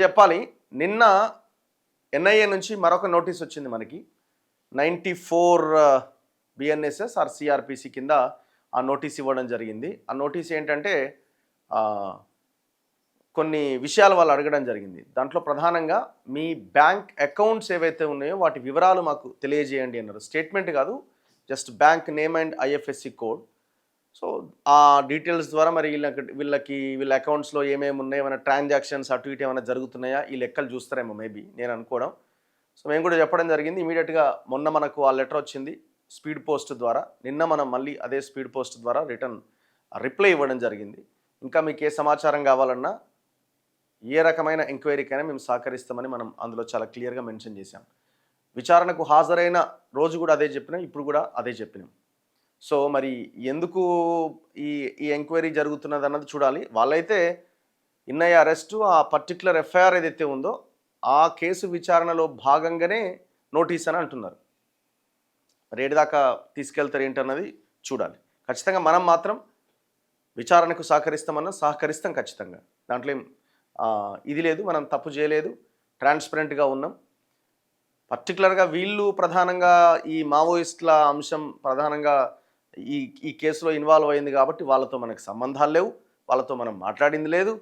చెప్పాలి. నిన్న ఎన్ఐఏ నుంచి మరొక నోటీస్ వచ్చింది మనకి. 94 బిఎన్ఎస్ఎస్ ఆర్ సిఆర్పిసి కింద ఆ నోటీస్ ఇవ్వడం జరిగింది. ఆ నోటీస్ ఏంటంటే కొన్ని విషయాలు వాళ్ళు అడగడం జరిగింది. దాంట్లో ప్రధానంగా మీ బ్యాంక్ అకౌంట్స్ ఏవైతే ఉన్నాయో వాటి వివరాలు మాకు తెలియజేయండి అన్నారు. స్టేట్మెంట్ కాదు, just bank name and IFSC code. So ఆ డీటెయిల్స్ ద్వారా మరి వీళ్ళ అకౌంట్స్లో ఏమేమి ఉన్నాయి, ఏమైనా ట్రాన్సాక్షన్స్ అటు ఇటు ఏమైనా జరుగుతున్నాయా, ఈ లెక్కలు చూస్తారేమో మేబీ, నేను అనుకోవడం. సో మేము కూడా చెప్పడం జరిగింది. ఇమీడియట్గా మొన్న మనకు ఆ లెటర్ వచ్చింది స్పీడ్ పోస్ట్ ద్వారా. నిన్న మనం మళ్ళీ అదే స్పీడ్ పోస్ట్ ద్వారా రిటర్న్ రిప్లై ఇవ్వడం జరిగింది. ఇంకా మీకు ఏ సమాచారం కావాలన్నా, ఏ రకమైన ఎంక్వైరీకైనా మేము సహకరిస్తామని మనం అందులో చాలా క్లియర్గా మెన్షన్ చేశాం. విచారణకు హాజరైన రోజు కూడా అదే చెప్పినాం, ఇప్పుడు కూడా అదే చెప్పినాం. సో మరి ఎందుకు ఈ ఎంక్వైరీ జరుగుతున్నది అన్నది చూడాలి. వాళ్ళైతే ఇన్నయ్య అరెస్టు, ఆ పర్టికులర్ ఎఫ్ఐఆర్ ఏదైతే ఉందో ఆ కేసు విచారణలో భాగంగానే నోటీస్ అని అంటున్నారు. మరి ఏడు దాకా తీసుకెళ్తారు ఏంటన్నది చూడాలి. ఖచ్చితంగా మనం మాత్రం విచారణకు సహకరిస్తాం ఖచ్చితంగా. దాంట్లో ఇది లేదు, మనం తప్పు చేయలేదు, ట్రాన్స్పరెంట్గా ఉన్నాం. పర్టికులర్గా వీళ్ళు ప్రధానంగా ఈ మావోయిస్టుల అంశం ప్రధానంగా ఈ కేసులో ఇన్వాల్వ్ అయింది కాబట్టి వాళ్ళతో మనకు సంబంధాలు లేవు, వాళ్ళతో మనం మాట్లాడింది లేదు,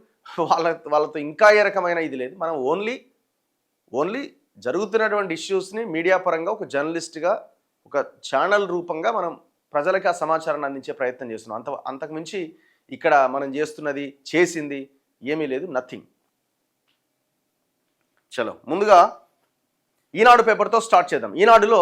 వాళ్ళతో ఇంకా ఏ రకమైన ఇది లేదు. మనం ఓన్లీ జరుగుతున్నటువంటి ఇష్యూస్ని మీడియా పరంగా ఒక జర్నలిస్ట్గా, ఒక ఛానల్ రూపంగా మనం ప్రజలకు ఆ సమాచారాన్ని అందించే ప్రయత్నం చేస్తున్నాం. అంతకుమించి ఇక్కడ మనం చేసింది ఏమీ లేదు, నథింగ్. చలో ముందుగా ఈనాడు పేపర్తో స్టార్ట్ చేద్దాం. ఈనాడులో